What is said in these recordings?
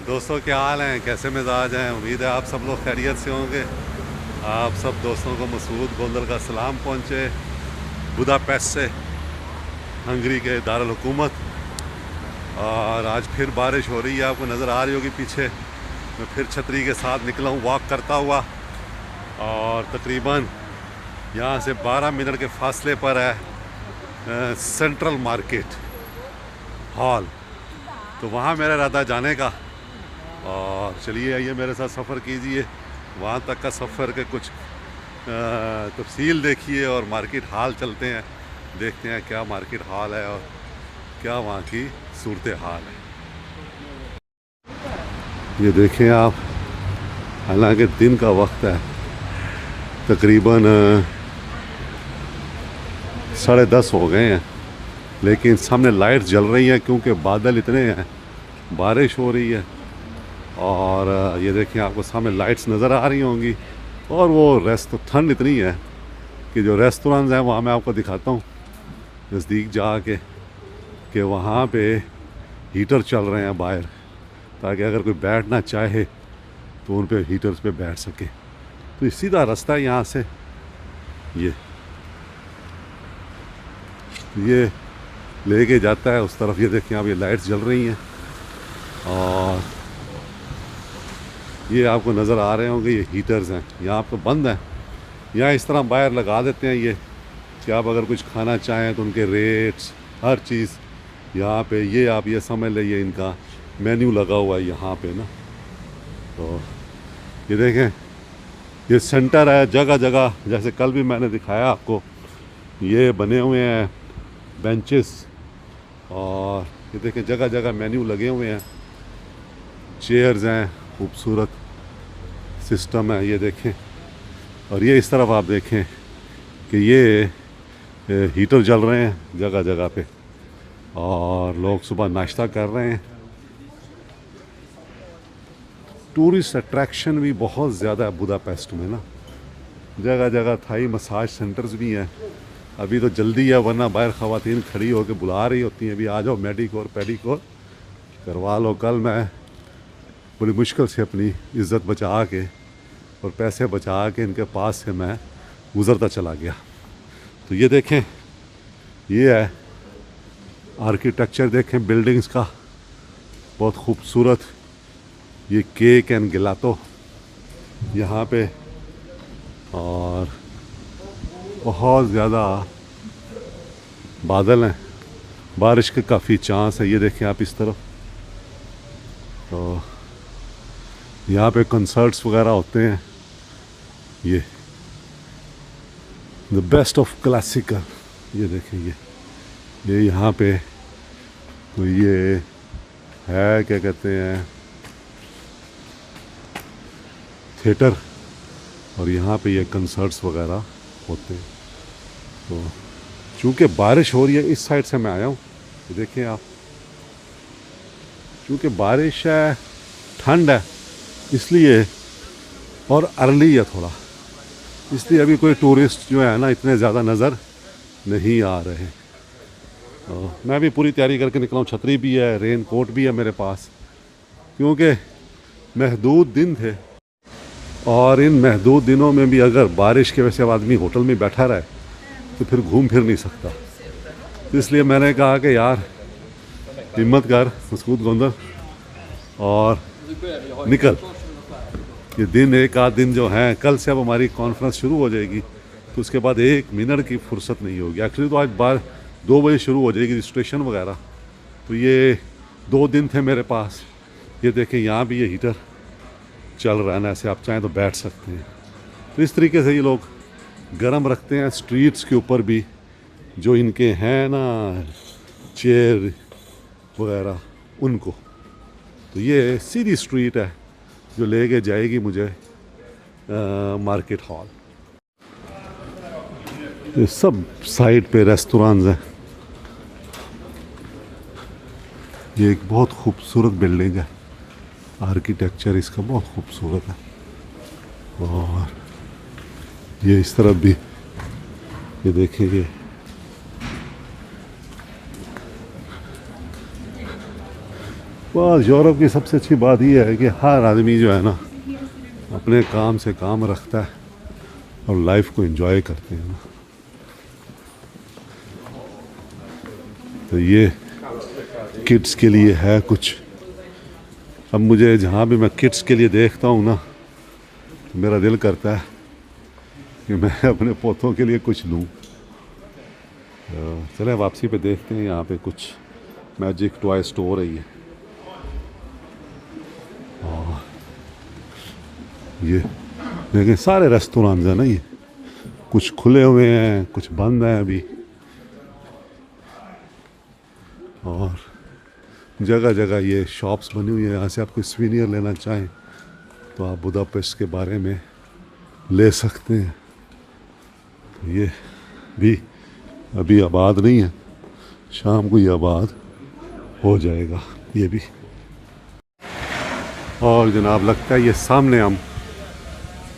दोस्तों क्या हाल हैं, कैसे मिजाज हैं। उम्मीद है आप सब लोग खैरियत से होंगे। आप सब दोस्तों को मसूद गोंदल का सलाम पहुँचे बुदापेस्ट से, हंगरी के दारुल हुकूमत। और आज फिर बारिश हो रही है, आपको नज़र आ रही होगी पीछे। मैं फिर छतरी के साथ निकला हूँ वॉक करता हुआ, और तकरीबन यहाँ से 12 मिनट के फासले पर है सेंट्रल मार्केट हॉल। तो वहाँ मेरा इरादा जाने का। और चलिए आइए मेरे साथ सफ़र कीजिए, वहाँ तक का सफ़र के कुछ तफसील देखिए और मार्केट हाल चलते हैं, देखते हैं क्या मार्केट हाल है और क्या वहाँ की सूरत हाल है। ये देखें आप, हालांकि दिन का वक्त है, तकरीबन 10:30 हो गए हैं, लेकिन सामने लाइट्स जल रही हैं क्योंकि बादल इतने हैं, बारिश हो रही है। और ये देखें आपको सामने लाइट्स नज़र आ रही होंगी। और वो ठंड इतनी है कि जो रेस्टोरेंट्स हैं वहाँ मैं आपको दिखाता हूँ नज़दीक जाके, कि वहाँ पे हीटर चल रहे हैं बाहर, ताकि अगर कोई बैठना चाहे तो उन पे हीटर्स पे बैठ सके। तो सीधा रास्ता है यहाँ से, ये लेके जाता है उस तरफ। ये देखें आप, ये लाइट्स जल रही हैं और ये आपको नज़र आ रहे होंगे, ये हीटर्स हैं। यहाँ तो बंद हैं, यहाँ इस तरह बाहर लगा देते हैं ये, कि आप अगर कुछ खाना चाहें तो उनके रेट्स हर चीज़ यहाँ पे, ये आप ये समझ लीजिए इनका मेन्यू लगा हुआ है यहाँ पे ना। तो ये देखें, ये सेंटर है, जगह जगह जैसे कल भी मैंने दिखाया आपको, ये बने हुए हैं बेंचेस। और ये देखें जगह जगह मेन्यू लगे हुए हैं, चेयर्स हैं, खूबसूरत सिस्टम है। ये देखें, और ये इस तरफ आप देखें कि ये हीटर जल रहे हैं जगह जगह पे, और लोग सुबह नाश्ता कर रहे हैं। टूरिस्ट अट्रैक्शन भी बहुत ज़्यादा है बुदापेस्ट में ना, जगह जगह थाई मसाज सेंटर्स भी हैं। अभी तो जल्दी है, वरना बाहर ख़वातीन खड़ी होकर बुला रही होती हैं, अभी आ जाओ मेडिकोर पेडिकोर करवा लो। कल मैं बड़ी मुश्किल से अपनी इज़्ज़त बचा के और पैसे बचा के इनके पास से मैं गुज़रता चला गया। तो ये देखें, ये है आर्किटेक्चर, देखें बिल्डिंग्स का, बहुत खूबसूरत। ये केक एंड गिलातो यहाँ पे, और बहुत ज़्यादा बादल हैं, बारिश के काफ़ी चांस है। ये देखें आप इस तरफ, तो यहाँ पे कंसर्ट्स वगैरह होते हैं। ये द बेस्ट ऑफ क्लासिकल, ये देखें ये यहाँ पे, तो ये है क्या कहते हैं थिएटर, और यहाँ पे ये कंसर्ट्स वगैरह होते हैं। तो चूँकि बारिश हो रही है, इस साइड से मैं आया हूँ, ये देखें आप, चूँकि बारिश है, ठंड है, इसलिए, और अर्ली है थोड़ा, इसलिए अभी कोई टूरिस्ट जो है ना इतने ज़्यादा नज़र नहीं आ रहे। तो मैं भी पूरी तैयारी करके निकला हूँ, छतरी भी है, रेन कोट भी है मेरे पास, क्योंकि महदूद दिन थे, और इन महदूद दिनों में भी अगर बारिश की वजह से आदमी होटल में बैठा रहे तो फिर घूम फिर नहीं सकता। तो इसलिए मैंने कहा कि यार हिम्मत कर मसूद गोंदल और निकल। ये दिन, एक आध दिन जो हैं, कल से अब हमारी कॉन्फ्रेंस शुरू हो जाएगी, तो उसके बाद 1 मिनट की फुर्सत नहीं होगी। एक्चुअली तो आज 2 बजे शुरू हो जाएगी रजिस्ट्रेशन वगैरह। तो ये 2 दिन थे मेरे पास। ये देखें यहाँ भी ये हीटर चल रहा है ना, ऐसे आप चाहें तो बैठ सकते हैं। तो इस तरीके से ये लोग गर्म रखते हैं स्ट्रीट्स के ऊपर भी, जो इनके हैं ना चेयर वगैरह उनको। तो ये सीधी स्ट्रीट है जो लेके जाएगी मुझे मार्केट हॉल। ये सब साइड पे रेस्टोरेंट्स हैं। ये एक बहुत खूबसूरत बिल्डिंग है, आर्किटेक्चर इसका बहुत खूबसूरत है। और ये इस तरफ भी, ये देखिए, बस यूरोप की सबसे अच्छी बात यह है कि हर आदमी जो है ना अपने काम से काम रखता है और लाइफ को एंजॉय करते हैं ना। तो ये किड्स के लिए है कुछ। अब मुझे जहाँ भी मैं किड्स के लिए देखता हूँ ना तो मेरा दिल करता है कि मैं अपने पोतों के लिए कुछ लूँ। चले वापसी पे देखते हैं, यहाँ पे कुछ मैजिक टॉय स्टोर है ये देखें सारे रेस्टोरेंट्स हैं ना, ये कुछ खुले हुए हैं कुछ बंद हैं अभी, और जगह जगह ये शॉप्स बनी हुई है। यहाँ से आप कोई स्वीनियर लेना चाहें तो आप बुदापेस्ट के बारे में ले सकते हैं। ये भी अभी आबाद नहीं है, शाम को ये आबाद हो जाएगा ये भी। और जनाब लगता है ये सामने हम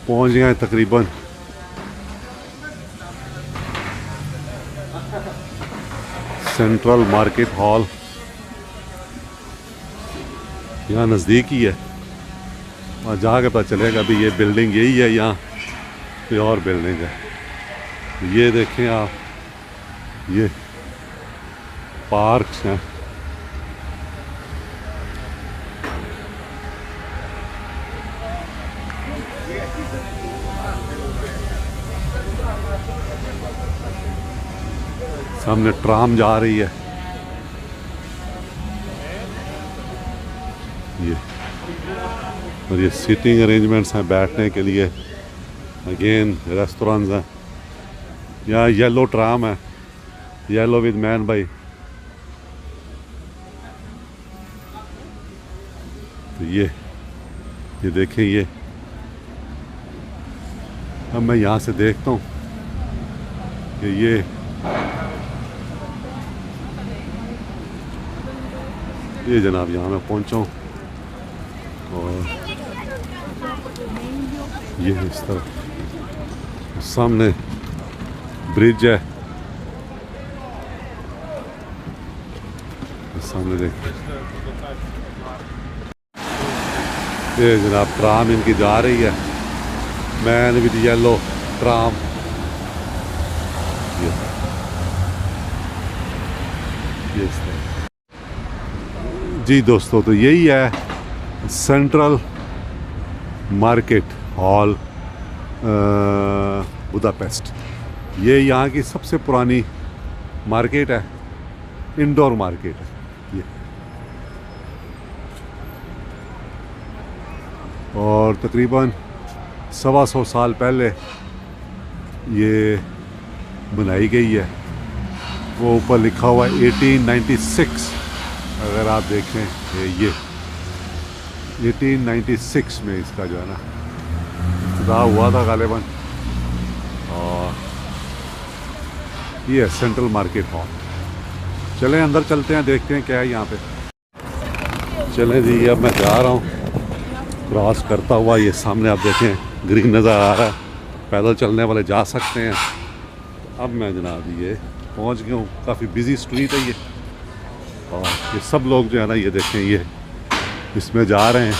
पहुंच गए हैं तकरीबन सेंट्रल मार्केट हॉल। यहाँ नज़दीक ही है, वहाँ जाके पता चलेगा अभी ये बिल्डिंग यही है यहाँ कोई और बिल्डिंग है। ये देखें आप, ये पार्क्स हैं। सामने ट्राम जा रही है। ये और ये सीटिंग अरेंजमेंट्स हैं बैठने के लिए। अगेन रेस्टोरेंट्स हैं। यहाँ येलो ट्राम है, येलो विद मैन भाई। तो ये देखें ये। अब मैं यहाँ से देखता हूँ कि ये जनाब यहाँ मैं पहुँचा हूँ और ये इस तरफ सामने ब्रिज है, सामने देखते ये जनाब ट्राम इनकी जा रही है, मैन विद येलो ट्राम। ये जी दोस्तों, तो यही है सेंट्रल मार्केट हॉल बुदापेस्ट। ये यहाँ की सबसे पुरानी मार्केट है, इंडोर मार्केट है ये। और तकरीबन 125 साल पहले ये बनाई गई है। वो ऊपर लिखा हुआ है 1896। अगर आप देखें ये 1896 में इसका जो है ना इब्तिदा हुआ था गालिबन। और ये है सेंट्रल मार्केट हॉल। चलें अंदर चलते हैं, देखते हैं क्या है यहाँ पे। चलें जी, अब मैं जा रहा हूँ क्रॉस करता हुआ। ये सामने आप देखें ग्रीन नज़र आ रहा है, पैदल चलने वाले जा सकते हैं। अब मैं जनाब ये पहुँच गया हूँ, काफ़ी बिजी स्ट्रीट है ये। और ये सब लोग जो है ना ये देखें ये इसमें जा रहे हैं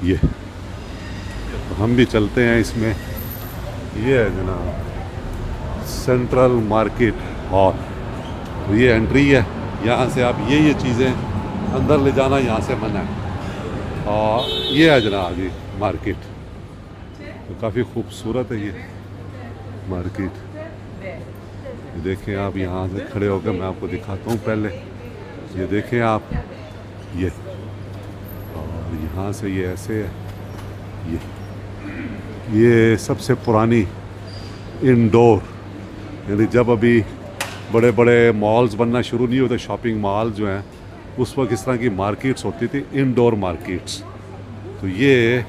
ये, तो हम भी चलते हैं इसमें। ये है जनाब सेंट्रल मार्केट हॉल। तो ये एंट्री है, यहाँ से आप ये चीज़ें अंदर ले जाना यहाँ से मना है। और ये है जनाब ये मार्केट, तो काफ़ी खूबसूरत है ये मार्केट। ये देखें आप, यहाँ से खड़े होकर मैं आपको दिखाता हूँ पहले। ये देखें आप ये, और यहाँ से ये ऐसे है ये सबसे पुरानी इंडोर, यानी जब अभी बड़े बड़े मॉल्स बनना शुरू नहीं होते, शॉपिंग मॉल जो हैं, उस वक्त इस तरह की मार्केट्स होती थी, इंडोर मार्केट्स। तो ये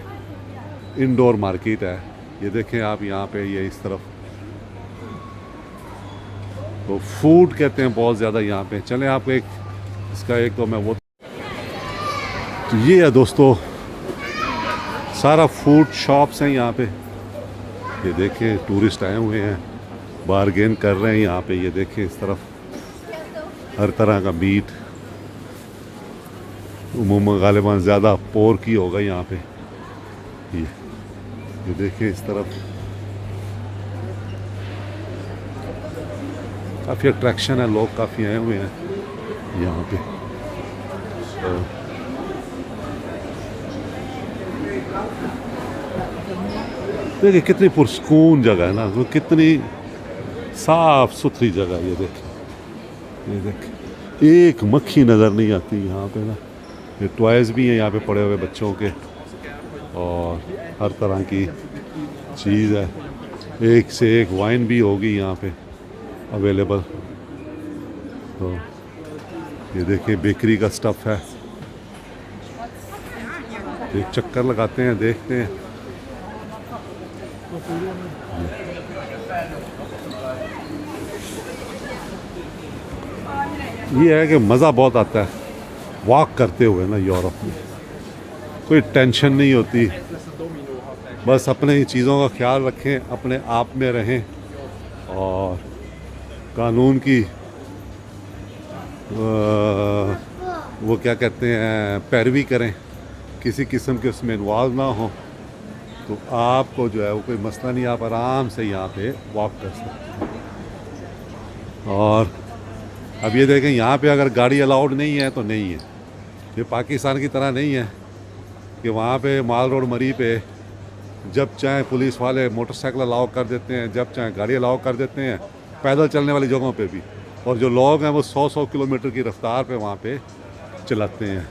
इंडोर मार्केट है। ये देखें आप यहाँ पे ये इस तरफ, तो फूड कहते हैं बहुत ज़्यादा यहाँ पे। चलें आपको एक इसका एक तो मैं वो, तो ये है दोस्तों सारा फूड शॉप्स हैं यहाँ पे। ये देखें टूरिस्ट आए हुए हैं, बारगेन कर रहे हैं यहाँ पे। ये देखें इस तरफ हर तरह का मीट, उमूमन गालिबा ज़्यादा पोर्क ही होगा यहाँ पे। ये देखिए इस तरफ काफ़ी अट्रैक्शन है, लोग काफ़ी आए हुए हैं यहाँ पे। तो देखिए कितनी पुरस्कून जगह है ना, वो कितनी साफ सुथरी जगह है। ये देख एक मक्खी नज़र नहीं आती यहाँ पे ना। ये टॉयज़ भी हैं यहाँ पे पड़े हुए बच्चों के, और हर तरह की चीज़ है। एक से एक वाइन भी होगी यहाँ पे अवेलेबल। तो ये देखिए बेकरी का स्टफ़ है। एक चक्कर लगाते हैं, देखते हैं। ये है कि मज़ा बहुत आता है वॉक करते हुए ना। यूरोप में कोई टेंशन नहीं होती, बस अपने ही चीज़ों का ख्याल रखें, अपने आप में रहें और कानून की वो क्या कहते हैं पैरवी करें, किसी किस्म के उसमें इन्वॉल्व ना हो, तो आपको जो है वो कोई मसला नहीं, आप आराम से यहाँ पे वॉक कर सकते हैं। और अब ये देखें यहाँ पे अगर गाड़ी अलाउड नहीं है तो नहीं है। ये पाकिस्तान की तरह नहीं है कि वहाँ पे माल रोड मरी पे जब चाहे पुलिस वाले मोटरसाइकिल अलाउ कर देते हैं, जब चाहे गाड़ी अलाउ कर देते हैं, पैदल चलने वाली जगहों पे भी। और जो लोग हैं वो 100-100 किलोमीटर की रफ्तार पे वहाँ पे चलाते हैं।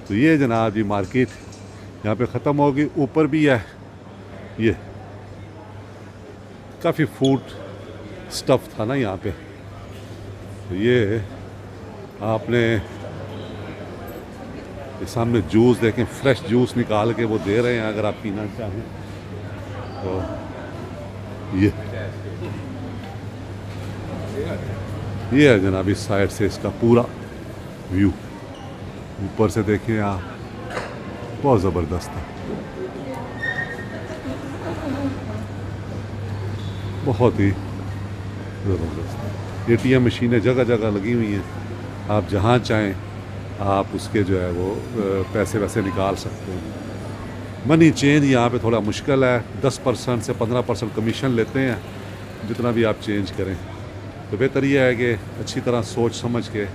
तो ये जनाब जी मार्केट यहाँ पे ख़त्म होगी। ऊपर भी है ये काफ़ी फूड स्टफ़ था ना यहाँ पे। तो ये आपने ये सामने जूस देखें, फ्रेश जूस निकाल के वो दे रहे हैं अगर आप पीना चाहें तो। ये है जनाब इस साइड से इसका पूरा व्यू। ऊपर से देखें आप, बहुत ज़बरदस्त है, बहुत ही ज़बरदस्त। ATM मशीनें जगह जगह लगी हुई हैं, आप जहाँ चाहें आप उसके जो है वो पैसे वैसे निकाल सकते हैं। मनी चेंज यहाँ पे थोड़ा मुश्किल है, 10% से 15% कमीशन लेते हैं जितना भी आप चेंज करें। तो बेहतर यह है कि अच्छी तरह सोच समझ के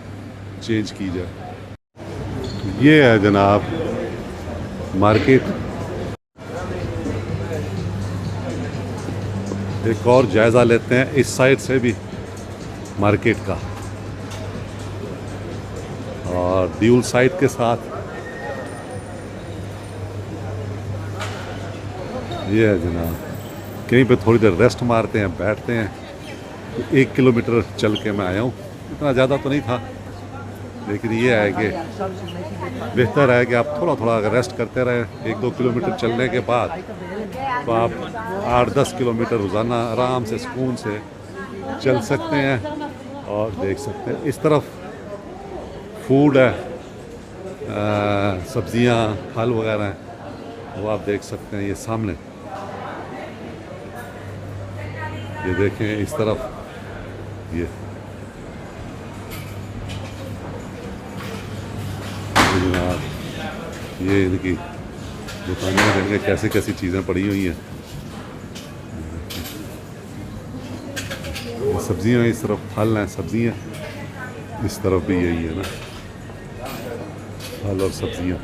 चेंज की जाए। ये है जनाब मार्केट। एक और जायज़ा लेते हैं इस साइड से भी मार्केट का, और ड्यूल साइड के साथ ये है जनाब। कहीं पे थोड़ी देर रेस्ट मारते हैं, बैठते हैं। 1 किलोमीटर चल के मैं आया हूँ, इतना ज़्यादा तो नहीं था, लेकिन ये है कि बेहतर है कि आप थोड़ा थोड़ा अगर रेस्ट करते रहें। 1-2 किलोमीटर चलने के बाद तो आप 8-10 किलोमीटर रोज़ाना आराम से सुकून से चल सकते हैं और देख सकते हैं। इस तरफ फूड है, सब्जियां, फल वगैरह हैं, वो आप देख सकते हैं। ये सामने ये देखें इस तरफ, ये इनकी दुकानें देखें कैसी कैसी चीज़ें पड़ी हुई हैं। सब्जियां इस तरफ, फल हैं, सब्जियां इस तरफ भी यही है ना, फल और सब्जियां।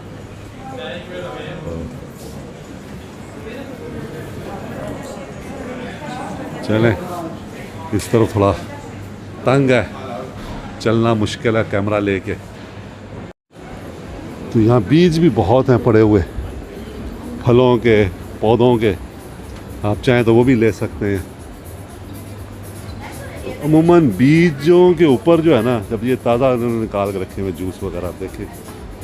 चलें, इस तरफ थोड़ा तंग है, चलना मुश्किल है कैमरा लेके। तो यहाँ बीज भी बहुत हैं पड़े हुए फलों के, पौधों के, आप चाहें तो वो भी ले सकते हैं। अमूमन बीजों के ऊपर जो है ना, जब ये ताज़ा उन्होंने निकाल के रखे हुए जूस वगैरह, आप देखें,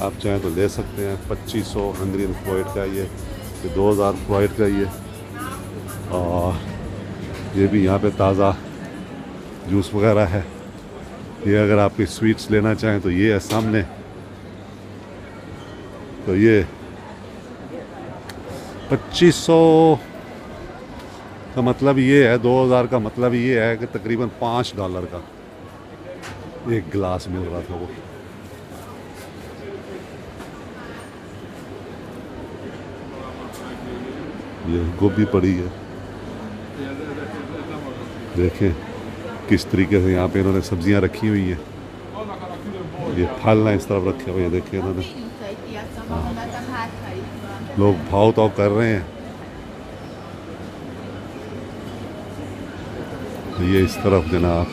आप चाहें तो ले सकते हैं। 2500 हंगरियन फ्लोइड का ये 2000 फ्लोइड का ये, और ये भी यहाँ पे ताज़ा जूस वगैरह है। ये अगर आप कोई स्वीट्स लेना चाहें तो ये है सामने। तो ये 2500 का मतलब ये है, 2000 का मतलब ये है कि तकरीबन $5 का एक गिलास मिल रहा था वो। ये गोभी पड़ी है, देखें किस तरीके से यहाँ पे इन्होंने सब्जियाँ रखी हुई हैं। ये फल हैं इस तरफ रखे हुए हैं, देखिए इन्होंने। लोग भाव ताव कर रहे हैं। तो ये इस तरफ जनाब,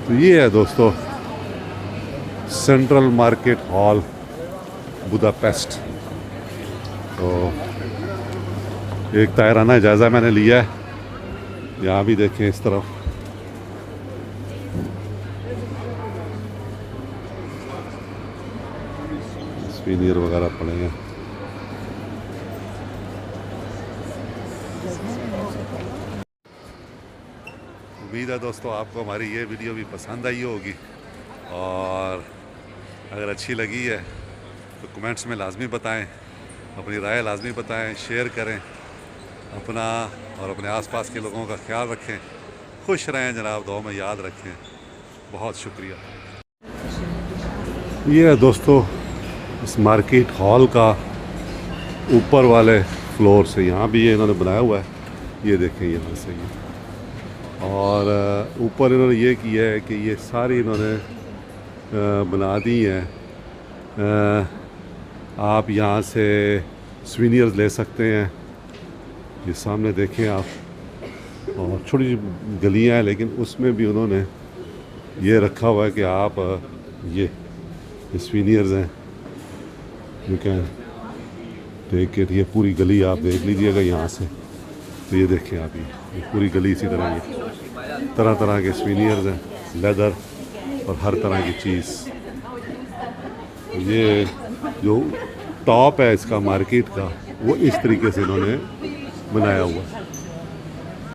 तो ये है दोस्तों सेंट्रल मार्केट हॉल बुदापेस्ट। तो एक तायराना जायज़ा मैंने लिया है। यहाँ भी देखें इस तरफ स्पीनियर वगैरह पड़े हैं। उम्मीद है दोस्तों आपको हमारी ये वीडियो भी पसंद आई होगी, और अगर अच्छी लगी है तो कमेंट्स में लाजमी बताएं, अपनी राय लाजमी बताएं, शेयर करें अपना और अपने आसपास के लोगों का ख्याल रखें। खुश रहें जनाब, दुआ में याद रखें। बहुत शुक्रिया। ये है दोस्तों इस मार्केट हॉल का ऊपर वाले फ्लोर से, यहाँ भी ये इन्होंने बनाया हुआ है, ये देखें यहाँ से ये। और ऊपर इन्होंने ये किया है कि ये सारी इन्होंने बना दी हैं। आप यहाँ से स्वीनियर्स ले सकते हैं, ये सामने देखें आप। और छोटी गलियाँ हैं लेकिन उसमें भी उन्होंने ये रखा हुआ है कि आप ये स्वीनियर्स हैं, यू कैन टेक इट। ये पूरी गली आप देख लीजिएगा यहाँ से। तो ये देखें आप, ये पूरी गली इसी तरह की तरह तरह के स्वीनियर्स हैं, लेदर और हर तरह की चीज़। ये जो टॉप है इसका मार्केट का, वो इस तरीके से इन्होंने बनाया हुआ है।